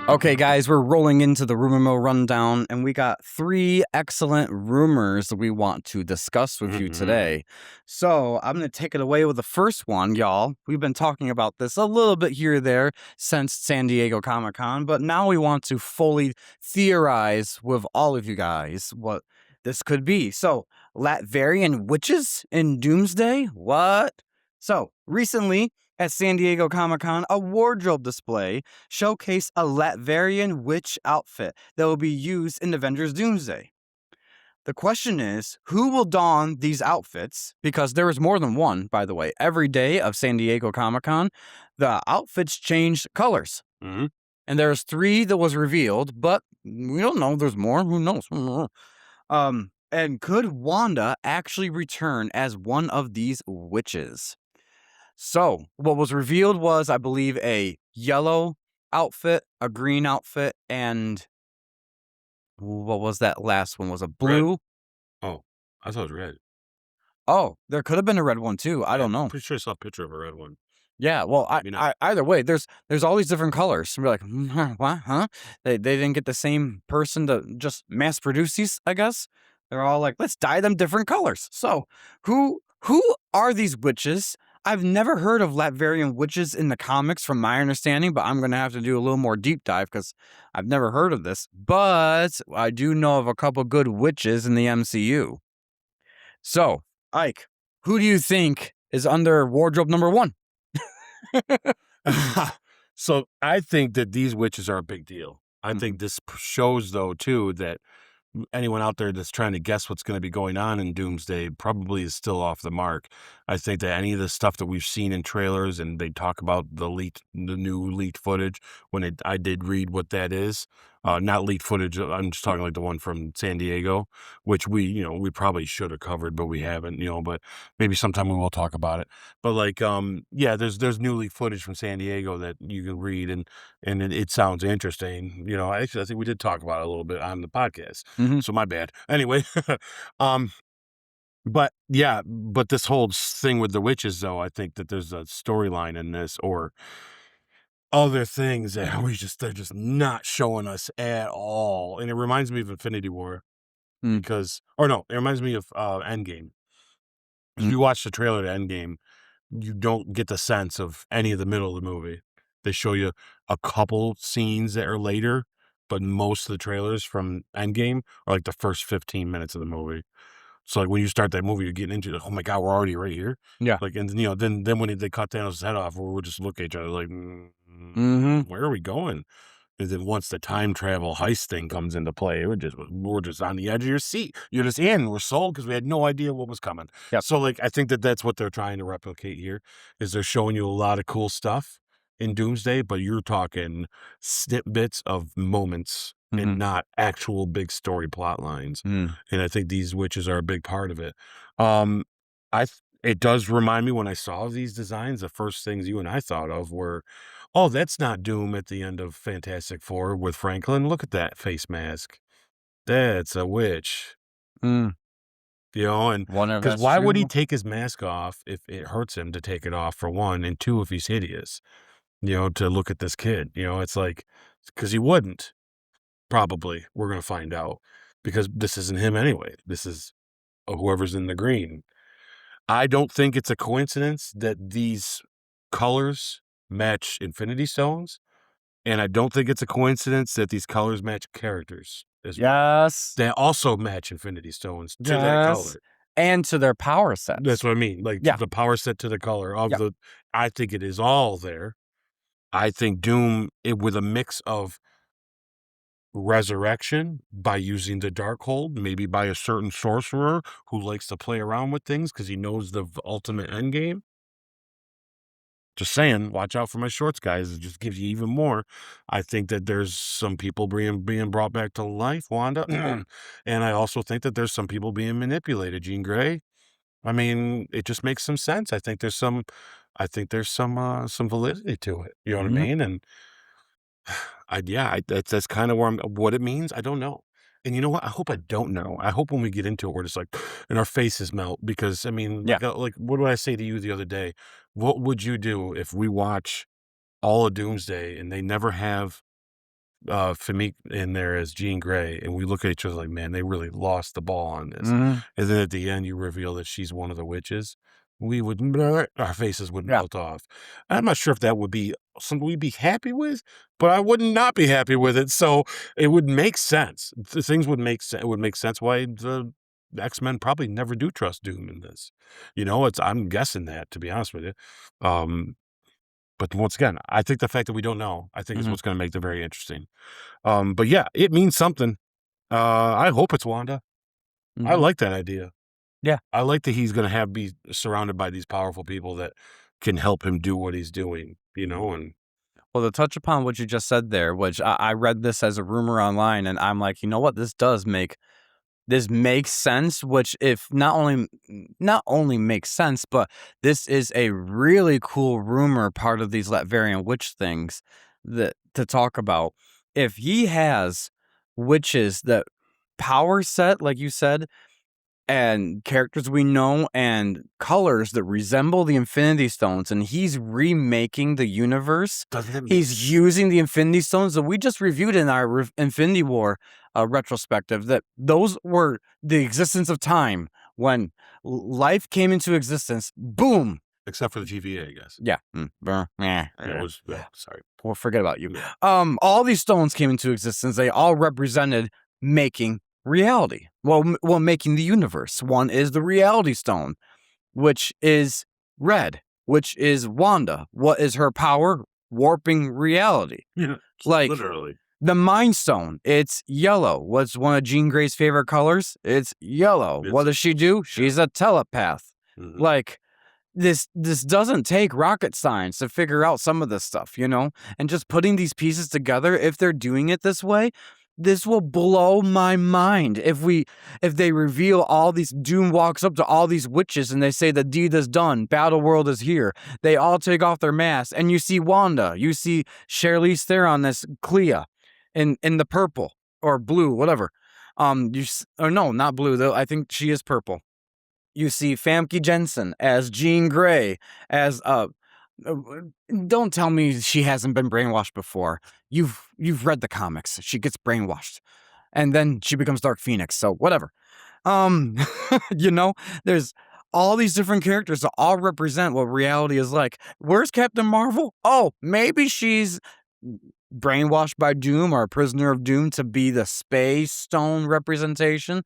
Okay, guys, we're rolling into the Rumormill rundown, and we got 3 excellent rumors that we want to discuss with you today. So I'm going to take it away with the first one, y'all. We've been talking about this a little bit here or there since San Diego Comic-Con, but now we want to fully theorize with all of you guys what this could be. So, Latverian witches in Doomsday? What? So, recently at San Diego Comic-Con, a wardrobe display showcase a Latverian witch outfit that will be used in Avengers Doomsday. The question is, who will don these outfits? Because there is more than one, by the way. Every day of San Diego Comic-Con, the outfits change colors. Mhm. And there's 3 that was revealed, but we don't know. There's more. Who knows? And could Wanda actually return as one of these witches? So, what was revealed was, I believe, a yellow outfit, a green outfit, and what was that last one? Was a Red. blue? Oh, I thought it was red. Oh, there could have been a red one too. I don't know. I'm pretty sure I saw a picture of a red one. Yeah, well, Maybe not. either way, there's all these different colors. And we're like, what? Huh? They didn't get the same person to just mass produce these. I guess they're all like, let's dye them different colors. So, who are these witches? I've never heard of Latverian witches in the comics, from my understanding, but I'm gonna have to do a little more deep dive because I've never heard of this. But I do know of a couple good witches in the MCU. So, Ike, who do you think is under wardrobe number 1? So I think that these witches are a big deal. I think this shows, though, too, that anyone out there that's trying to guess what's going to be going on in Doomsday probably is still off the mark. I think that any of the stuff that we've seen in trailers, and they talk about the new leaked footage, when I did read what that is, not leaked footage. I'm just talking like the one from San Diego, which we probably should have covered, but we haven't, but maybe sometime we will talk about it. But like, yeah, there's new leaked footage from San Diego that you can read, and it sounds interesting. Actually, I think we did talk about it a little bit on the podcast. So my bad. Anyway, but yeah, but this whole thing with the witches, though, I think that there's a storyline in this, or other things that they're just not showing us at all. And it reminds me of Infinity War Mm. or no, it reminds me of Endgame. If you watch the trailer to Endgame, you don't get the sense of any of the middle of the movie. They show you a couple scenes that are later, but most of the trailers from Endgame are like the first 15 minutes of the movie. So like when you start that movie, you're getting into it. Oh my God, we're already right here. Yeah. Like, and then when they cut Thanos' head off, we'll just look at each other like, where are we going? And then once the time travel heist thing comes into play, we're just on the edge of your seat. You're just in. We're sold because we had no idea what was coming. Yep. So like I think that that's what they're trying to replicate here, is they're showing you a lot of cool stuff in Doomsday, but you're talking snippets of moments and not actual big story plot lines. And I think these witches are a big part of it. It does remind me, when I saw these designs, the first things you and I thought of were, oh, that's not Doom at the end of Fantastic Four with Franklin. Look at that face mask. That's a witch. And because why would he take his mask off if it hurts him to take it off, for one, and two, if he's hideous, to look at this kid? It's like, because he wouldn't. Probably. We're going to find out, because this isn't him anyway. This is whoever's in the green. I don't think it's a coincidence that these colors match Infinity Stones, and I don't think it's a coincidence that these colors match characters as well. Yes. They also match Infinity Stones to that color. And to their power sets. That's what I mean. Like, the power set to the color of I think it is all there. I think Doom, with a mix of resurrection by using the Darkhold, maybe by a certain sorcerer who likes to play around with things because he knows the ultimate end game. Just saying, watch out for my shorts, guys. It just gives you even more. I think that there's some people being brought back to life, Wanda. And I also think that there's some people being manipulated, Jean Grey. I mean, it just makes some sense. I think there's some some validity to it. You know what I mean? And that's kind of what it means. I don't know. And you know what? I hope I don't know. I hope when we get into it, we're just like, and our faces melt, because I mean, like what did I say to you the other day? What would you do if we watch all of Doomsday and they never have Famik in there as Jean Grey, and we look at each other like, man, they really lost the ball on this. Mhm. And then at the end, you reveal that she's one of the witches. We would, our faces would Yeah. melt off. I'm not sure if that would be something we'd be happy with, but I would not be happy with it. So it would make sense. Things would make sense. It would make sense why the X-Men probably never do trust Doom in this. I'm guessing that, to be honest with you. But once again, I think the fact that we don't know, I think is Mhm. what's going to make it very interesting. But yeah, it means something. I hope it's Wanda. I Mhm. like that idea. Yeah. I like that he's going to be surrounded by these powerful people that can help him do what he's doing, and Well, to touch upon what you just said there, which I read this as a rumor online, and I'm like, you know what? This makes sense, which if not only makes sense, but this is a really cool rumor part of these Latverian witch things that to talk about. If he has witches that power set, like you said, and characters we know and colors that resemble the Infinity Stones, and he's remaking the universe. doesn't it He's using the Infinity Stones that we just reviewed in our Infinity War retrospective, that those were the existence of time when life came into existence. Boom. except for the TVA, I guess. Yeah. It was sorry. Well, forget about you. Yeah. All these stones came into existence. They all represented making reality. Well, making the universe. One is the reality stone, which is red, which is Wanda. What is her power? Warping reality. Yeah, Like literally. the Mind Stone, it's yellow. What's one of Jean Grey's favorite colors? It's yellow. What does she do? She's a telepath. Mhm. Like this doesn't take rocket science to figure out some of this stuff, and just putting these pieces together, if they're doing it this way, this will blow my mind. If they reveal all these, Doom walks up to all these witches and they say the deed is done, battle world is here, they all take off their masks, and you see Wanda, you see Charlize Theron, this Clea in the purple or blue, whatever, or no, not blue though, I think she is purple. You see Famke Jensen as Jean Grey, as uh, don't tell me she hasn't been brainwashed before. You've read the comics. She gets brainwashed, and then she becomes Dark Phoenix. So whatever. Um, you know, there's all these different characters that all represent what reality is like. Where's Captain Marvel? Oh, maybe she's brainwashed by Doom or a prisoner of Doom to be the Space Stone representation.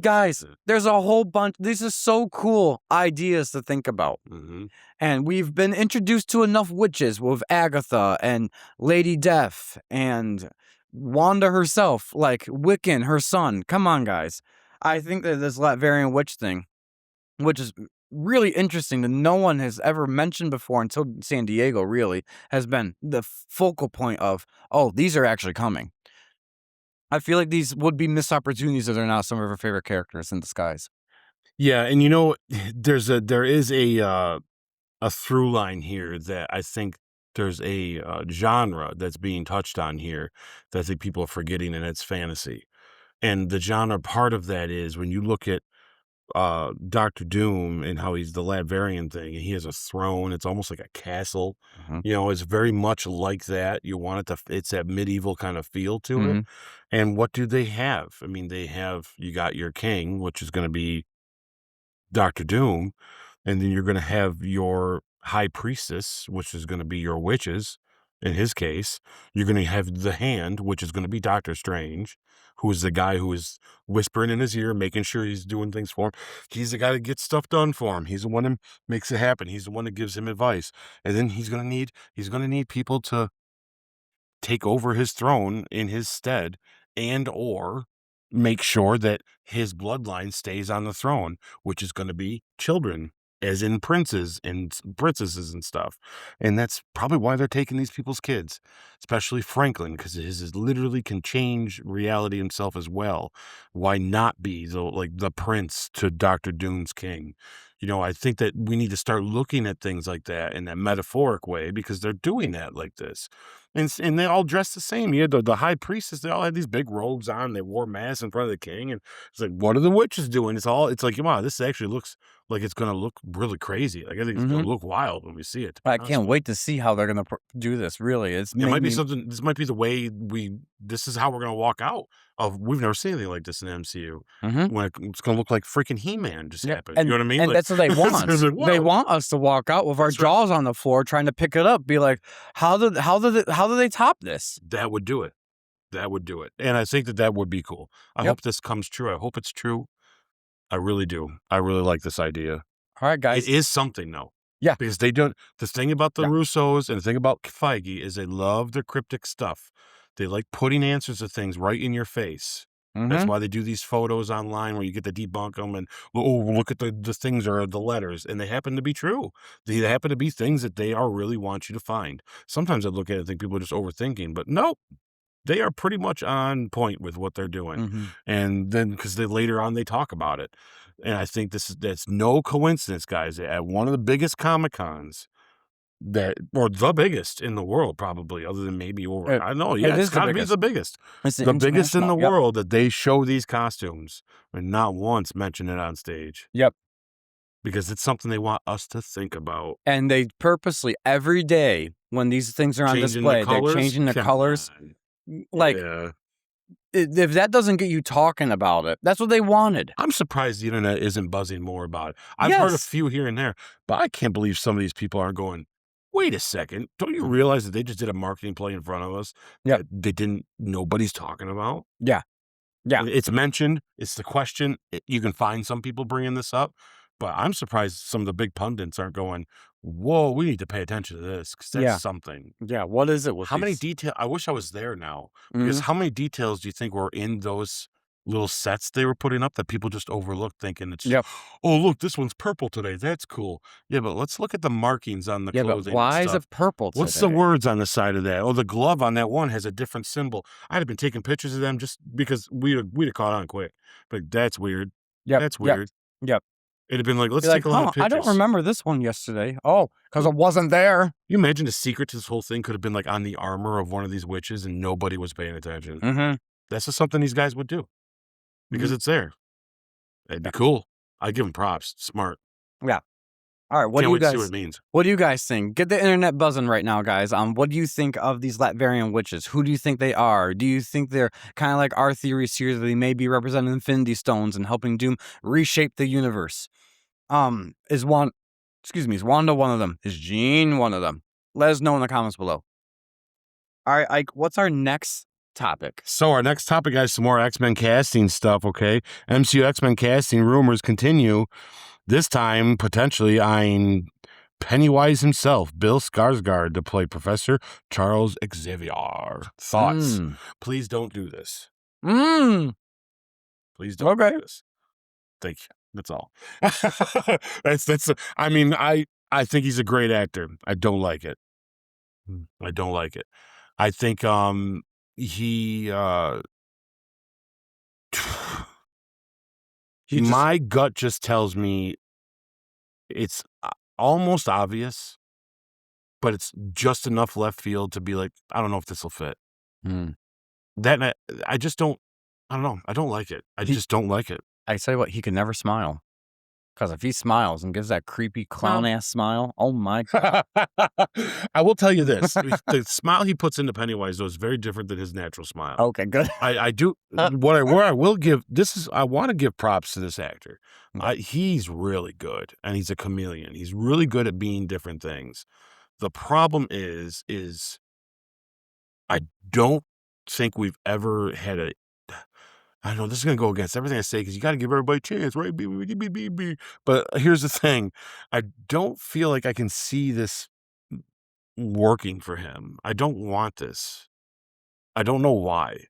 Guys, there's a whole bunch. These are so cool ideas to think about. Mm-hmm. And we've been introduced to enough witches with Agatha and Lady Death and Wanda herself, like Wiccan, her son. Come on, guys. I think that this Latverian witch thing, which is really interesting that no one has ever mentioned before until San Diego, really, has been the focal point of, oh, these are actually coming. I feel like these would be missed opportunities if they're not some of our favorite characters in disguise. Yeah, and there is a through line here that I think there's a genre that's being touched on here that I think people are forgetting, and it's fantasy. And the genre part of that is when you look at Doctor Doom and how he's the Latverian thing, and he has a throne. It's almost like a castle. Mhm. It's very much like that. You want it to, it's that medieval kind of feel to it. Mhm. And what do they have? I mean, you got your king, which is going to be Doctor Doom, and then you're going to have your high priestess, which is going to be your witches. In his case, you're going to have the Hand, which is going to be Doctor Strange, who is the guy who is whispering in his ear, making sure he's doing things for him. He's the guy that gets stuff done for him. He's the one that makes it happen. He's the one that gives him advice. And then he's going to need people to take over his throne in his stead, and or make sure that his bloodline stays on the throne, which is going to be children, as in princes and princesses and stuff. And that's probably why they're taking these people's kids, especially Franklin, because his is literally can change reality himself as well. Why not be the prince to Dr. Doom's king? I think that we need to start looking at things like that in that metaphoric way, because they're doing that like this. And they all dress the same. You had the high priestess, they all had these big robes on. They wore masks in front of the king. And it's like, what are the witches doing? It's like, wow, this actually looks like it's gonna look really crazy. Like I think it's gonna look wild when we see it. I can't wait to see how they're gonna do this. Really, it's It might be me. something. This might be the way this is how we're gonna walk out of. We've never seen anything like this in the MCU. When it's gonna look like freaking He-Man just happened. And, You know what I mean? and Like, that's what they want. like, They whoa. want us to walk out with our That's right. jaws on the floor, trying to pick it up. Be like, how do they top this? That would do it. That would do it. And I think that would be cool. I hope this comes true. I hope it's true. I really do. I really like this idea. All right, guys. It is something though. Yeah. Because they don't. The thing about the Russos and the thing about Feige is they love their cryptic stuff. They like putting answers to things right in your face. That's why they do these photos online where you get to debunk them and, oh, look at the things or the letters. And they happen to be true. They happen to be things that they really want you to find. Sometimes I look at it and think people are just overthinking, but nope. They are pretty much on point with what they're doing. And then because later on they talk about it. And I think that's no coincidence, guys. At one of the biggest Comic-Cons or the biggest in the world, probably, other than maybe over. I know, yeah, it's gotta be the biggest. It's the biggest in the world that they show these costumes and not once mention it on stage. Yep. Because it's something they want us to think about. And they purposely every day when these things are on display, they're changing the colors. Like, if that doesn't get you talking about it, that's what they wanted. I'm surprised the internet isn't buzzing more about it. I've heard a few here and there, but I can't believe some of these people aren't going, wait a second, don't you realize that they just did a marketing play in front of us that nobody's talking about? Yeah. It's mentioned. It's the question. You can find some people bringing this up, but I'm surprised some of the big pundits aren't going, whoa, we need to pay attention to this because that's something. Yeah, what is it with how many details? I wish I was there now because how many details do you think were in those little sets they were putting up that people just overlooked thinking it's, oh, look, this one's purple today. That's cool. Yeah, but let's look at the markings on the clothing. But why is it purple today? What's the words on the side of that? Oh, the glove on that one has a different symbol. I'd have been taking pictures of them just because we'd have caught on quick. But that's weird. That's weird. Yep. It'd have been like, let's take a lot of pictures. I don't remember this one yesterday. Oh, because it wasn't there. You imagine the secret to this whole thing could have been like on the armor of one of these witches and nobody was paying attention. That's just something these guys would do because it's there. It'd be cool. I'd give them props. Smart. Yeah. All right. What Can't do you wait to guys? see what it means. What do you guys think? Get the internet buzzing right now, guys. What do you think of these Latverian witches? Who do you think they are? Do you think they're kind of like our theories here that they may be representing Infinity Stones and helping Doom reshape the universe? Is Wanda one of them? Is Jean one of them? Let us know in the comments below. All right, Ike, what's our next topic? So our next topic, guys, some more X-Men casting stuff, okay? MCU X-Men casting rumors continue. This time, potentially eyeing Pennywise himself, Bill Skarsgard, to play Professor Charles Xavier. Thoughts? Please don't do this. Please don't do this. Thank you. That's all. I mean, I think he's a great actor. I don't like it. I think my gut just tells me it's almost obvious, but it's just enough left field to be like, I don't know if this will fit. I just don't. I don't know. I don't like it. I just don't like it. I tell you what, he can never smile. Because if he smiles and gives that creepy clown-ass smile, oh my God. I will tell you this. The smile he puts into Pennywise, though, is very different than his natural smile. Okay, good. I do. Where I will give, I want to give props to this actor. He's really good, and he's a chameleon. He's really good at being different things. The problem is I don't think we've ever had I know this is going to go against everything I say because you got to give everybody a chance, right? But here's the thing. I don't feel like I can see this working for him. I don't want this. I don't know why.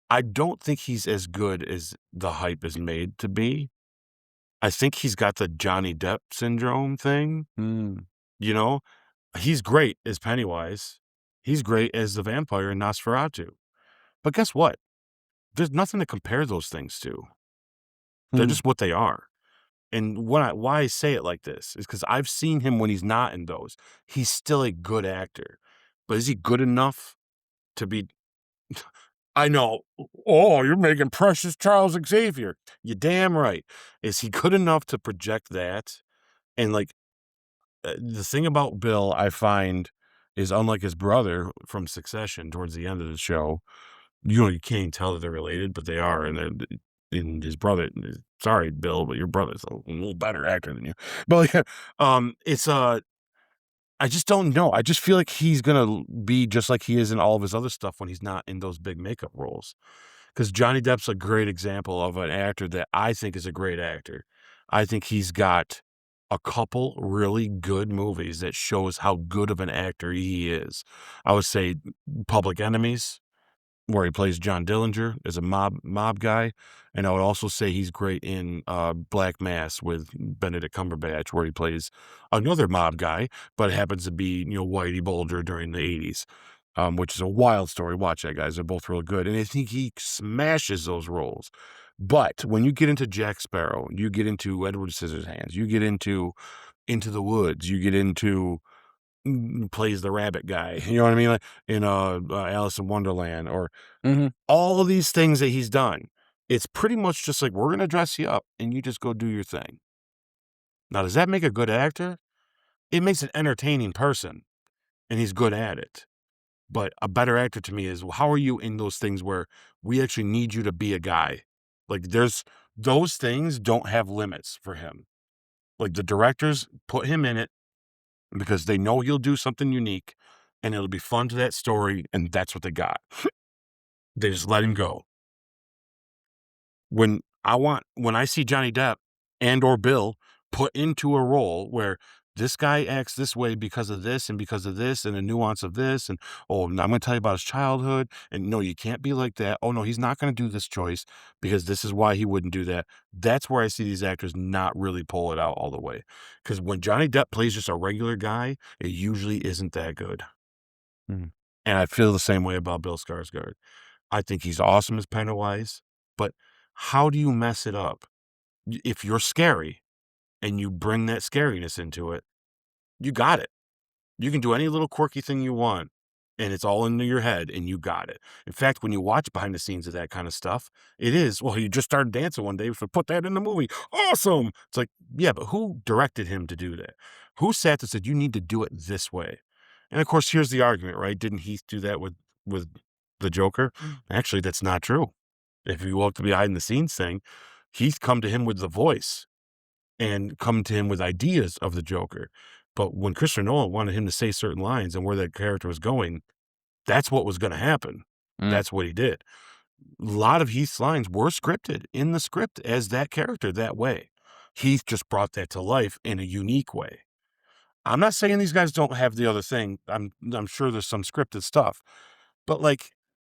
I don't think he's as good as the hype is made to be. I think he's got the Johnny Depp syndrome thing. You know, he's great as Pennywise. He's great as the vampire in Nosferatu. But guess what? There's nothing to compare those things to. They're just what they are. And why I say it like this is because I've seen him when he's not in those. He's still a good actor. But is he good enough to be... I know. Oh, you're making Precious Charles Xavier. You damn right. Is he good enough to project that? And like the thing about Bill, I find, is unlike his brother from Succession towards the end of the show. You can't even tell that they're related, but they are. And his brother, sorry, Bill, but your brother's a little better actor than you. But like, it's I just don't know. I just feel like he's gonna be just like he is in all of his other stuff when he's not in those big makeup roles. Because Johnny Depp's a great example of an actor that I think is a great actor. I think he's got a couple really good movies that shows how good of an actor he is. I would say Public Enemies, where he plays John Dillinger as a mob guy, and I would also say he's great in Black Mass with Benedict Cumberbatch, where he plays another mob guy, but it happens to be Whitey Bulger during the 80s, which is a wild story. Watch that, guys; they're both real good, and I think he smashes those roles. But when you get into Jack Sparrow, you get into Edward Scissorhands, you get into the Woods, you get into plays the rabbit guy. You know what I mean? Like in Alice in Wonderland, or all of these things that he's done. It's pretty much just like, we're gonna dress you up and you just go do your thing. Now, does that make a good actor? It makes an entertaining person, and he's good at it. But a better actor to me is, well, how are you in those things where we actually need you to be a guy? Like, those things don't have limits for him. Like, the directors put him in it because they know he'll do something unique and it'll be fun to that story, and that's what they got. They just let him go. When I see Johnny Depp and or Bill put into a role where this guy acts this way because of this and because of this and the nuance of this, and I'm going to tell you about his childhood, and no, you can't be like that. Oh no, he's not going to do this choice because this is why he wouldn't do that. That's where I see these actors not really pull it out all the way. Because when Johnny Depp plays just a regular guy, it usually isn't that good. And I feel the same way about Bill Skarsgard. I think he's awesome as Pennywise, but how do you mess it up? If you're scary and you bring that scariness into it, you got it. You can do any little quirky thing you want, and it's all into your head, and you got it. In fact, when you watch behind the scenes of that kind of stuff, it is, well, you just started dancing one day, so put that in the movie. Awesome. It's like, yeah, but who directed him to do that? Who sat and said, you need to do it this way? And of course, here's the argument, right? Didn't Heath do that with the Joker? Actually, that's not true. If you look at the behind the scenes thing, Heath come to him with the voice and come to him with ideas of the Joker. But when Christopher Nolan wanted him to say certain lines and where that character was going, that's what was going to happen. That's what he did. A lot of Heath's lines were scripted in the script as that character that way. Heath just brought that to life in a unique way. I'm not saying these guys don't have the other thing. I'm sure there's some scripted stuff. But like,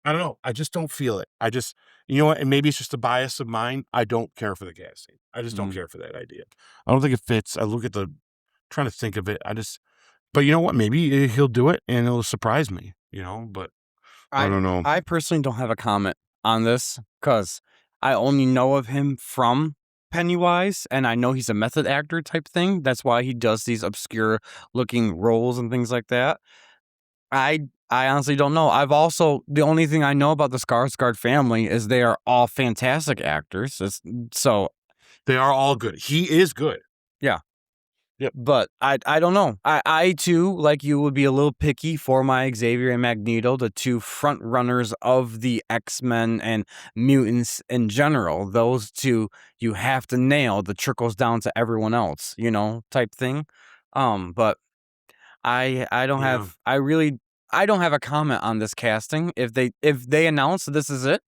I don't know. I just don't feel it. I just, you know what? And maybe it's just a bias of mine. I don't care for the casting. I just don't care for that idea. I don't think it fits. I look at trying to think of it. But you know what? Maybe he'll do it and it'll surprise me, but I don't know. I personally don't have a comment on this because I only know of him from Pennywise, and I know he's a method actor type thing. That's why he does these obscure looking roles and things like that. I honestly don't know. The only thing I know about the Skarsgård family is they are all fantastic actors. So they are all good. He is good. Yeah. Yep. But I don't know. I too, like you, would be a little picky for my Xavier and Magneto, the two front runners of the X-Men and mutants in general. Those two you have to nail. The trickles down to everyone else, type thing. But I don't have I don't have a comment on this casting. If they announce this is it,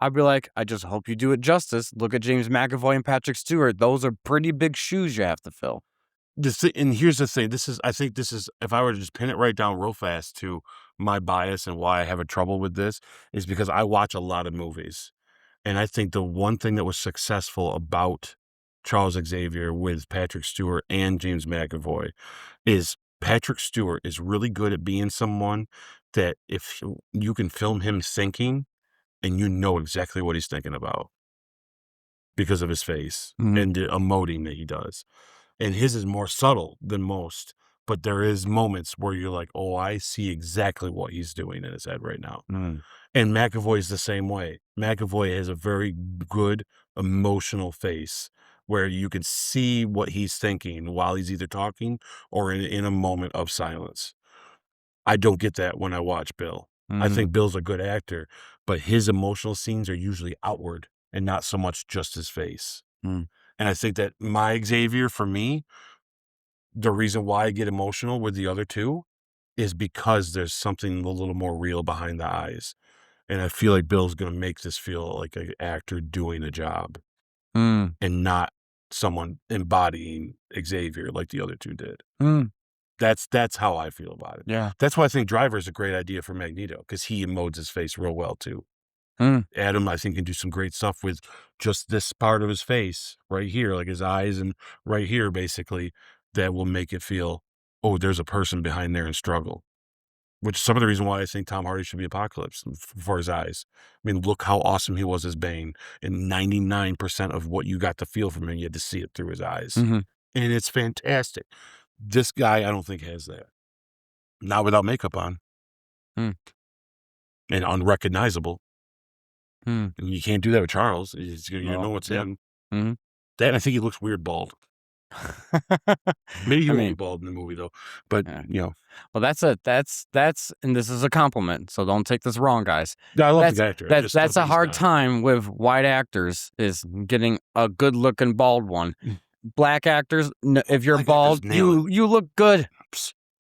I'd be like, I just hope you do it justice. Look at James McAvoy and Patrick Stewart. Those are pretty big shoes you have to fill. And here's the thing. I think this is, if I were to just pin it right down real fast to my bias and why I have a trouble with this, is because I watch a lot of movies. And I think the one thing that was successful about Charles Xavier with Patrick Stewart and James McAvoy is Patrick Stewart is really good at being someone that if you can film him thinking and you know exactly what he's thinking about because of his face and the emoting that he does. And his is more subtle than most, but there is moments where you're like, oh, I see exactly what he's doing in his head right now. Mm. And McAvoy's the same way. McAvoy has a very good emotional face where you can see what he's thinking while he's either talking or in a moment of silence. I don't get that when I watch Bill. I think Bill's a good actor, but his emotional scenes are usually outward and not so much just his face. Mm. And I think that my Xavier, for me, the reason why I get emotional with the other two is because there's something a little more real behind the eyes. And I feel like Bill's going to make this feel like an actor doing a job Mm. and not someone embodying Xavier like the other two did. Mm. That's how I feel about it. Yeah. That's why I think Driver's a great idea for Magneto, because he emotes his face real well too. Mm. Adam, I think, can do some great stuff with just this part of his face right here, like his eyes and right here, basically, that will make it feel, oh, there's a person behind there in struggle. Which is some of the reason why I think Tom Hardy should be Apocalypse for his eyes. I mean, look how awesome he was as Bane. And 99% of what you got to feel from him, you had to see it through his eyes. Mhm. And it's fantastic. This guy, I don't think has that. Not without makeup on. Hmm. And unrecognizable. Hmm. And you can't do that with Charles. You know it's yeah. him. Mhm. That, and I think he looks weird bald. Maybe he I won't be mean, bald in the movie, though. But, yeah. you know. Well, that's and this is a compliment, so don't take this wrong, guys. I love That's the actor. I just that's don't a think he's hard not. time with white actors is getting a good-looking bald one. Black actors, if you're Black bald, actors nail you look good.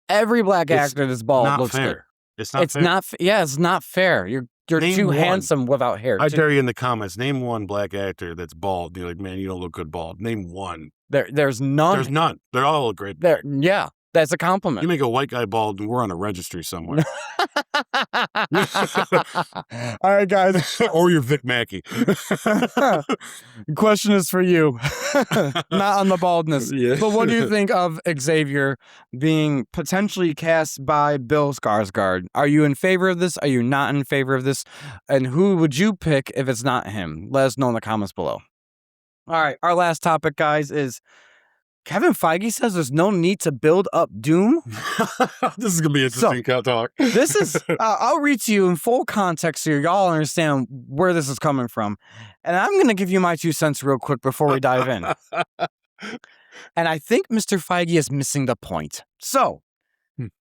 Every black It's actor that's bald not looks good. fair. It's not fair. It's not fair. You're Name too one. handsome without hair. I dare you in the comments, name one black actor that's bald. You're like, man, you don't look good bald. Name one. There's none. There's none. They all look great. Yeah, that's a You compliment. make a white guy bald, and we're on a registry somewhere. All right, guys. Or you're Vic Mackey. Question is for you, not on the baldness. Yeah. But what do you think of Xavier being potentially cast by Bill Skarsgard? Are you in favor of this? Are you not in favor of this? And who would you pick if it's not him? Let us know in the comments below. All right, our last topic, guys, is Kevin Feige says there's no need to build up Doom. This is going to be interesting, talk. This is, I'll read to you in full context so y'all understand where this is coming from. And I'm going to give you my 2 cents real quick before we dive in. And I think Mr. Feige is missing the point. So,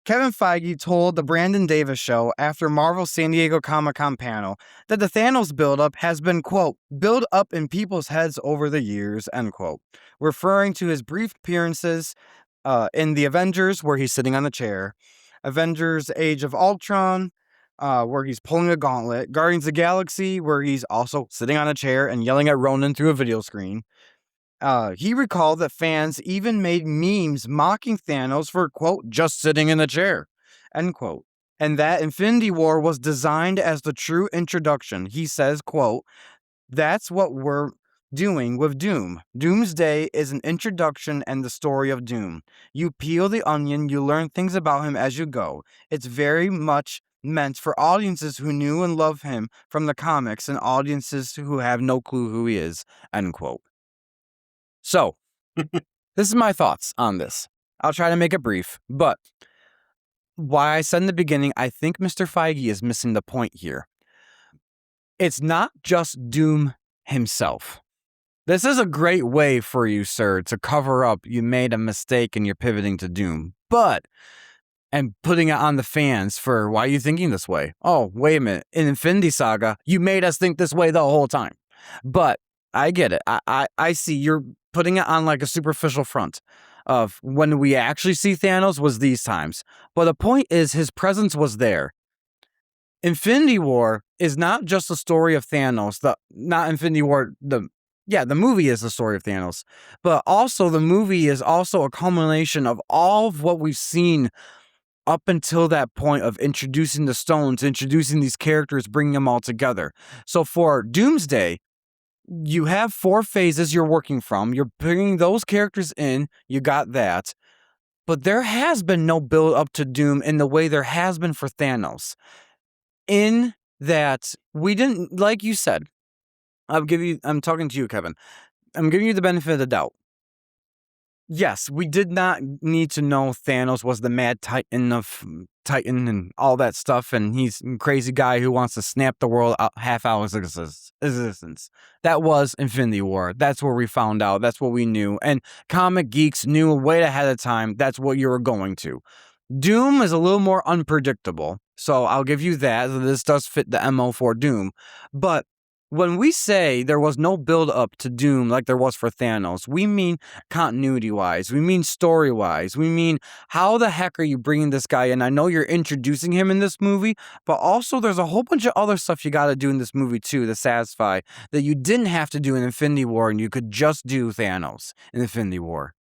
Kevin Feige told the Brandon Davis show after Marvel's San Diego Comic-Con panel that the Thanos buildup has been, quote, built up in people's heads over the years, end quote, referring to his brief appearances in the Avengers, where he's sitting on the chair, Avengers Age of Ultron, where he's pulling a gauntlet, Guardians of the Galaxy, where he's also sitting on a chair and yelling at Ronan through a video screen. He recalled that fans even made memes mocking Thanos for, quote, just sitting in the chair, end quote. And that Infinity War was designed as the true introduction. He says, quote, that's what we're doing with Doom. Doomsday is an introduction and the story of Doom. You peel the onion, you learn things about him as you go. It's very much meant for audiences who knew and love him from the comics and audiences who have no clue who he is, end quote. So, this is my thoughts on this. I'll try to make it brief, but why I said in the beginning, I think Mr. Feige is missing the point here. It's not just Doom himself. This is a great way for you, sir, to cover up you made a mistake and you're pivoting to Doom, and putting it on the fans for why are you thinking this way? Oh, wait a minute. In Infinity Saga, you made us think this way the whole time. But I get it. I see you're putting it on like a superficial front of when we actually see Thanos was these times. But the point is his presence was there. Infinity War is not just the story of Thanos. The movie is the story of Thanos. But also the movie is also a culmination of all of what we've seen up until that point of introducing the stones, introducing these characters, bringing them all together. So for Doomsday, you have 4 phases you're working from. You're bringing those characters in. You got that. But there has been no build up to Doom in the way there has been for Thanos. In that we didn't, like you said, I'm talking to you, Kevin. I'm giving you the benefit of the doubt. Yes, we did not need to know Thanos was the mad Titan of Titan and all that stuff, and he's a crazy guy who wants to snap the world out half out of existence. That was Infinity War. That's where we found out. That's what we knew. And comic geeks knew way ahead of time that's what you were going to. Doom is a little more unpredictable, so I'll give you that. This does fit the MO for Doom. But when we say there was no build up to Doom like there was for Thanos, we mean continuity wise, we mean story wise, we mean how the heck are you bringing this guy in? I know you're introducing him in this movie, but also there's a whole bunch of other stuff you got to do in this movie too to satisfy that you didn't have to do in Infinity War and you could just do Thanos in Infinity War.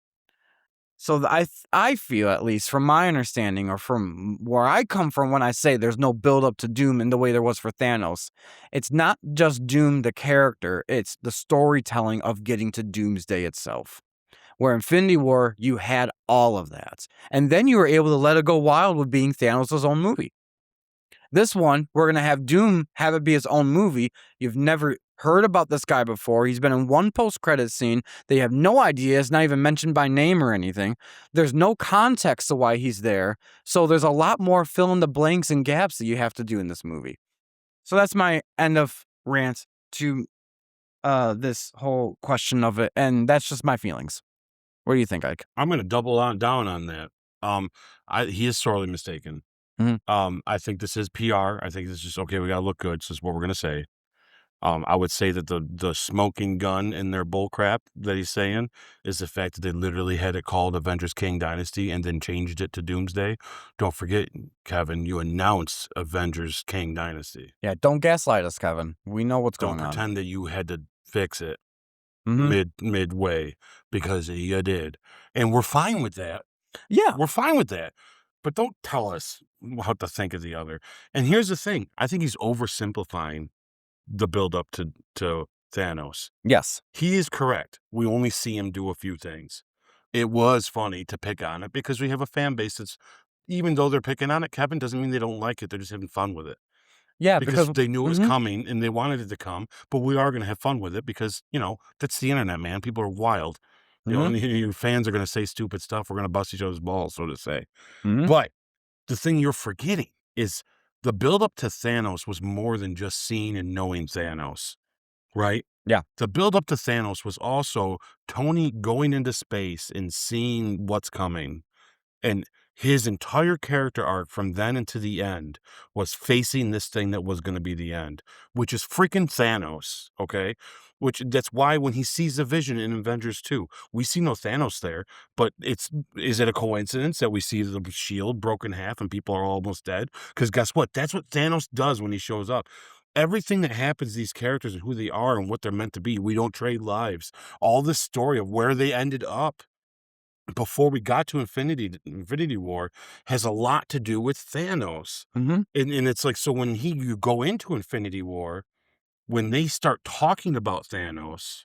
So I feel, at least from my understanding or from where I come from when I say there's no build up to Doom in the way there was for Thanos, it's not just Doom the character, it's the storytelling of getting to Doomsday itself. Where Infinity War, you had all of that. And then you were able to let it go wild with being Thanos' own movie. This one, we're going to have Doom have it be his own movie. You've never heard about this guy before. He's been in one post-credit scene. They have no idea. It's not even mentioned by name or anything. There's no context to why he's there. So there's a lot more fill in the blanks and gaps that you have to do in this movie. So that's my end of rant to this whole question of it. And that's just my feelings. What do you think, Ike? I'm going to double down on that. He is sorely mistaken. I think this is PR. I think this is just, okay, we got to look good. So this is what we're going to say. I would say that the smoking gun in their bullcrap that he's saying is the fact that they literally had it called Avengers King Dynasty and then changed it to Doomsday. Don't forget, Kevin, you announced Avengers King Dynasty. Yeah, don't gaslight us, Kevin. We know what's going on. Don't pretend that you had to fix it midway, because you did. And we're fine with that. Yeah. We're fine with that. But don't tell us what to think of the other. And here's the thing. I think he's oversimplifying the build up to Thanos. Yes. He is correct. We only see him do a few things. It was funny to pick on it because we have a fan base that's, even though they're picking on it, Kevin, doesn't mean they don't like it. They're just having fun with it. Yeah, because they knew it was coming and they wanted it to come, but we are going to have fun with it because, that's the internet, man. People are wild. And your fans are going to say stupid stuff. We're going to bust each other's balls, so to say. But the thing you're forgetting is the build-up to Thanos was more than just seeing and knowing Thanos, right? Yeah. The build-up to Thanos was also Tony going into space and seeing what's coming. And his entire character arc from then into the end was facing this thing that was going to be the end, which is freaking Thanos, okay? That's why when he sees the Vision in Avengers 2, we see no Thanos there, but is it a coincidence that we see the shield broken in half and people are almost dead? Because guess what? That's what Thanos does when he shows up. Everything that happens to these characters and who they are and what they're meant to be, we don't trade lives. All this story of where they ended up before we got to Infinity War has a lot to do with Thanos. And it's like, so when you go into Infinity War, when they start talking about Thanos,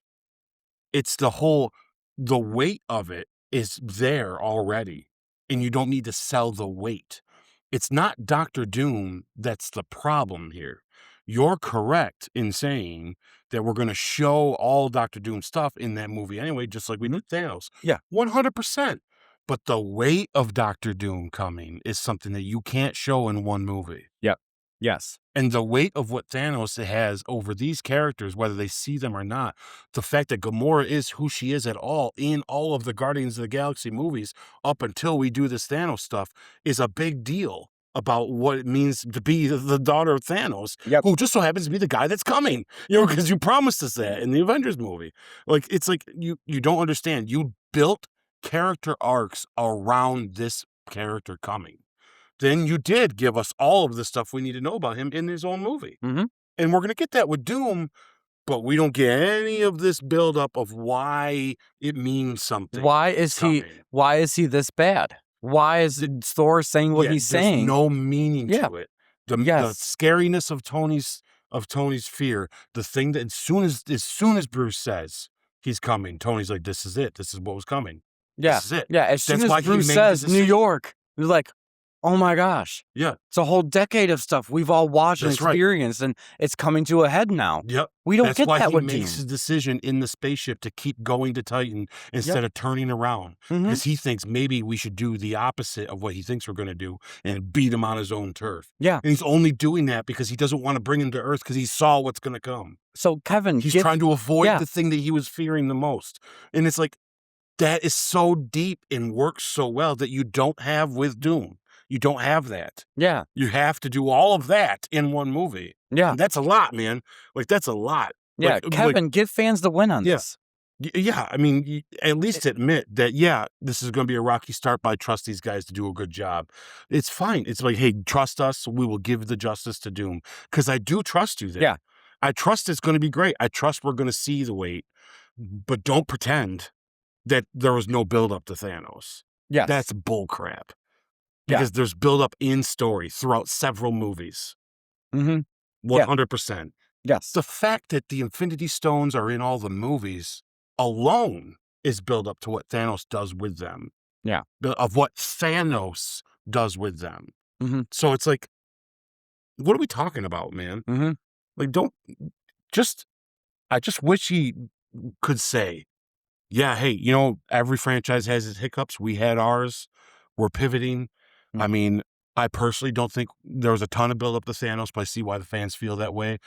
it's the weight of it is there already, and you don't need to sell the weight. It's not Dr. Doom that's the problem here. You're correct in saying that we're going to show all Dr. Doom stuff in that movie anyway, just like we did Thanos. Yeah. 100%. But the weight of Dr. Doom coming is something that you can't show in one movie. Yep. Yes. And the weight of what Thanos has over these characters, whether they see them or not, the fact that Gamora is who she is at all in all of the Guardians of the Galaxy movies up until we do this Thanos stuff is a big deal about what it means to be the daughter of Thanos, who just so happens to be the guy that's coming, because you promised us that in the Avengers movie. It's like you don't understand. You built character arcs around this character coming. Then you did give us all of the stuff we need to know about him in his own movie. And we're going to get that with Doom, but we don't get any of this buildup of why it means something. Why is he this bad? Why is Thor saying what he's saying? There's no meaning to it. The scariness of Tony's fear, the thing that as soon as Bruce says he's coming, Tony's like, this is it. This is what was coming. Yeah. This is it. Yeah. As soon as Bruce says New York, you're like, oh my gosh. Yeah. It's a whole decade of stuff we've all watched and That's right. experienced, and it's coming to a head now. Yep. We don't That's get why that he with makes Doom. his decision in the spaceship to keep going to Titan instead of turning around. Because he thinks maybe we should do the opposite of what he thinks we're going to do and beat him on his own turf. Yeah. And he's only doing that because he doesn't want to bring him to Earth because he saw what's going to come. So, Kevin, He's trying to avoid the thing that he was fearing the most. And it's like, that is so deep and works so well that you don't have with Doom. You don't have that. Yeah. You have to do all of that in one movie. Yeah. And that's a lot, man. Like, that's a lot. Yeah, Kevin, give fans the win on this. Yeah, I mean, at least admit that, this is going to be a rocky start, but I trust these guys to do a good job. It's fine. It's like, hey, trust us. We will give the justice to Doom. Because I do trust you there. Yeah. I trust it's going to be great. I trust we're going to see the weight. But don't pretend that there was no buildup to Thanos. Yes. That's bullcrap. Because there's buildup in story throughout several movies. 100%. Yes. The fact that the Infinity Stones are in all the movies alone is build up to what Thanos does with them. Yeah. Of what Thanos does with them. So it's like, what are we talking about, man? Like, I just wish he could say, yeah, hey, every franchise has its hiccups. We had ours. We're pivoting. I mean, I personally don't think there was a ton of build up to Thanos, but I see why the fans feel that way.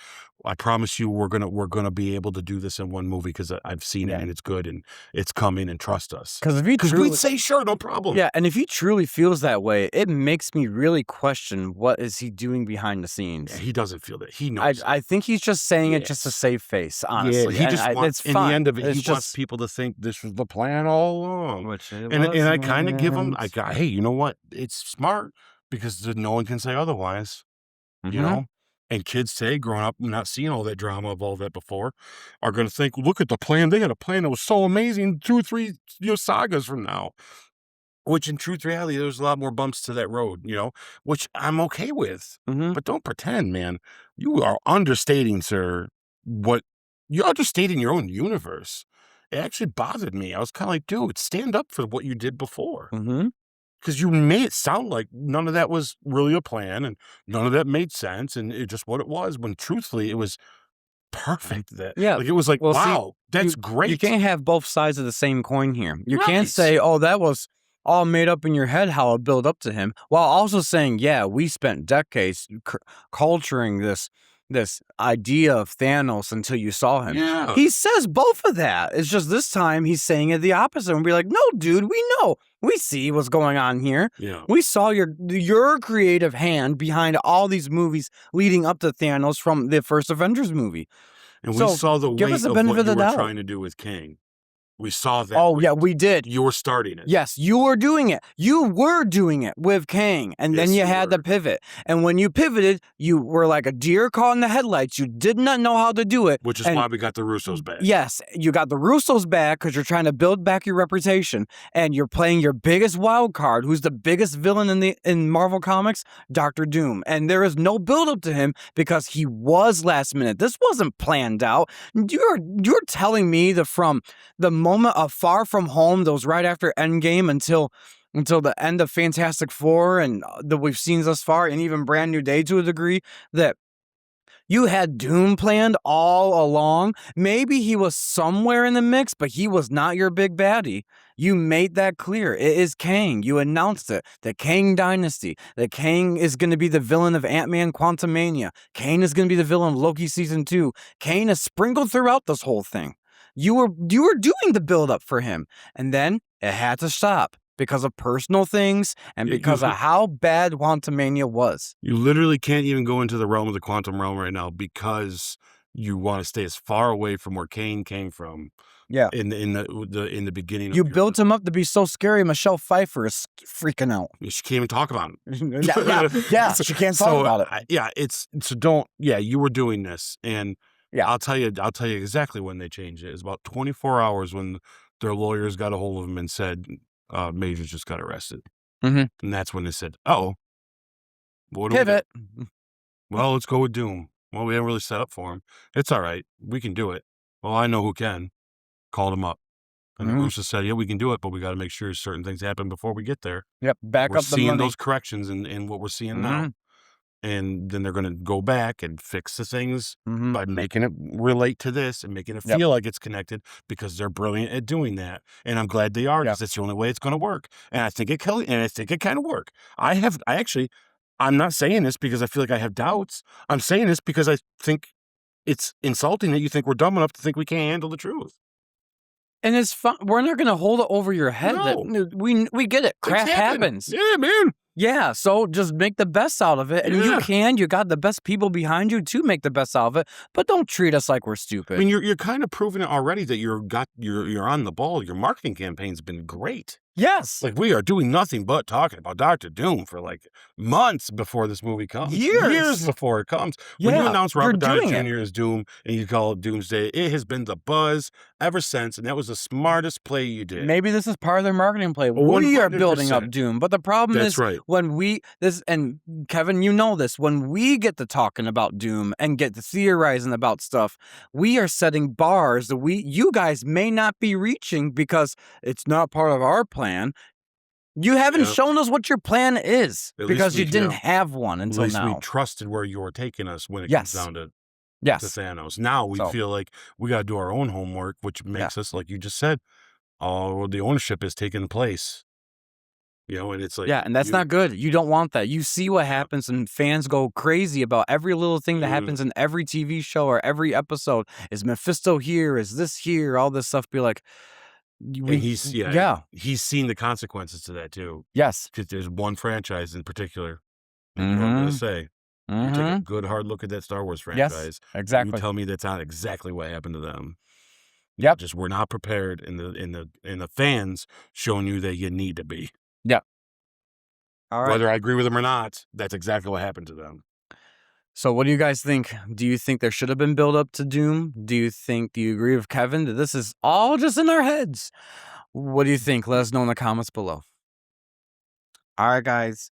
I promise you, we're gonna be able to do this in one movie because I've seen it and it's good and it's coming, and trust us. Because we'd say sure, no problem. Yeah, and if he truly feels that way, it makes me really question what is he doing behind the scenes. Yeah, he doesn't feel that. He knows. I think he's just saying it just to save face. Honestly, he just wants. In the end of it, he wants people to think this was the plan all along. And I kind of give him. Hey, you know what? It's smart. Because no one can say otherwise, And kids today, growing up, not seeing all that drama of all that before, are going to think, look at the plan. They had a plan that was so amazing 2 or 3 sagas from now. Which in truth, reality, there's a lot more bumps to that road, which I'm okay with. But don't pretend, man. You are understating, sir, you're understating your own universe. It actually bothered me. I was kind of like, dude, stand up for what you did before. Because you made it sound like none of that was really a plan and none of that made sense and it just what it was, when truthfully it was perfect. Like it was like, wow, that's great. You can't have both sides of the same coin here. You can't say, oh, that was all made up in your head how it built up to him, while also saying, yeah, we spent decades culturing this idea of Thanos until you saw him. Yeah. He says both of that. It's just this time he's saying it the opposite. And we're like, no, dude, we know. We see what's going on here. Yeah. We saw your creative hand behind all these movies leading up to Thanos from the first Avengers movie. And we saw the weight of what you were doubt. trying to do with Kang. We saw that. Oh, yeah, we did. You were starting it. Yes, you were doing it. You were doing it with Kang. And then you had to pivot. And when you pivoted, you were like a deer caught in the headlights. You did not know how to do it. Which is why we got the Russos back. Yes, you got the Russos back because you're trying to build back your reputation. And you're playing your biggest wild card, who's the biggest villain in Marvel Comics, Dr. Doom. And there is no buildup to him because he was last minute. This wasn't planned out. You're telling me that from the moment of Far From Home, that was right after Endgame, until the end of Fantastic Four and that we've seen thus far, and even Brand New Day to a degree, that you had Doom planned all along. Maybe he was somewhere in the mix, but he was not your big baddie. You made that clear. It is Kang. You announced it. The Kang Dynasty. That Kang is going to be the villain of Ant-Man Quantumania. Kang is going to be the villain of Loki Season 2. Kang is sprinkled throughout this whole thing. You were doing the build-up for him. And then it had to stop because of personal things and because of how bad Quantumania was. You literally can't even go into the realm of the quantum realm right now because you want to stay as far away from where Kane came from. Yeah. In the beginning. You built him up to be so scary. Michelle Pfeiffer is freaking out. She can't even talk about him. yeah, she can't talk about it. You were doing this, and yeah, I'll tell you exactly when they changed it. It's about 24 hours when their lawyers got a hold of him and said, Majors just got arrested. Mm-hmm. And that's when they said, what do pivot. we do? Well, let's go with Doom. Well, we haven't really set up for him. It's all right. We can do it. Well, I know who can. Called him up. And the Russos said, yeah, we can do it, but we got to make sure certain things happen before we get there. Yep, back We're up the seeing money. those corrections in what we're seeing now. And then they're going to go back and fix the things by making it relate to this and making it feel like it's connected, because they're brilliant at doing that. And I'm glad they are, because it's the only way it's going to work. And I think it kind of work. I'm not saying this because I feel like I have doubts. I'm saying this because I think it's insulting that you think we're dumb enough to think we can't handle the truth. And it's fun. We're not going to hold it over your head. No. That we get it. Crap happens. Yeah, man. Yeah, so just make the best out of it. And you got the best people behind you to make the best out of it, but don't treat us like we're stupid. I mean, you're kind of proving it already that you're on the ball. Your marketing campaign's been great. Yes. Like, we are doing nothing but talking about Dr. Doom for like months before this movie comes. Years before it comes. When you announce Robert Downey Jr. as Doom and you call it Doomsday, it has been the buzz ever since, and that was the smartest play you did. Maybe this is part of their marketing play. 100%. We are building up Doom, but the problem is when and Kevin, you know this, when we get to talking about Doom and get to theorizing about stuff, we are setting bars that you guys may not be reaching because it's not part of our plan. You haven't shown us what your plan is because you didn't have one until now. At least we trusted where you were taking us when it comes down to Thanos. Now we feel like we got to do our own homework, which makes us, like you just said, the ownership is taking place. And it's like... Yeah, and that's not good. You don't want that. You see what happens, and fans go crazy about every little thing that happens in every TV show or every episode. Is Mephisto here? Is this here? All this stuff. Be like... he's seen the consequences to that too. Yes, because there's one franchise in particular. I'm going to say, you take a good hard look at that Star Wars franchise. Yes, exactly. You tell me that's not exactly what happened to them. Yep. Just we're not prepared, in the fans showing you that you need to be. Yep. All right. Whether I agree with them or not, that's exactly what happened to them. So what do you guys think? Do you think there should have been build up to Doom? Do you agree with Kevin that this is all just in our heads? What do you think? Let us know in the comments below. All right, guys.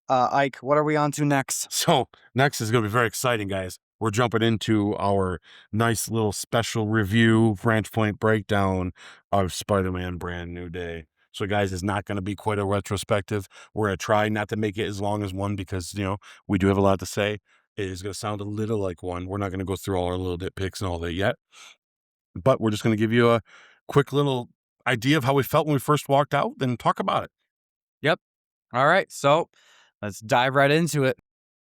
Ike, what are we on to next? So next is going to be very exciting, guys. We're jumping into our nice little special review, branch point breakdown of Spider-Man Brand New Day. So, guys, it's not going to be quite a retrospective. We're going to try not to make it as long as one because, we do have a lot to say. It is going to sound a little like one. We're not going to go through all our little nitpicks and all that yet. But we're just going to give you a quick little idea of how we felt when we first walked out and talk about it. Yep. All right. So let's dive right into it.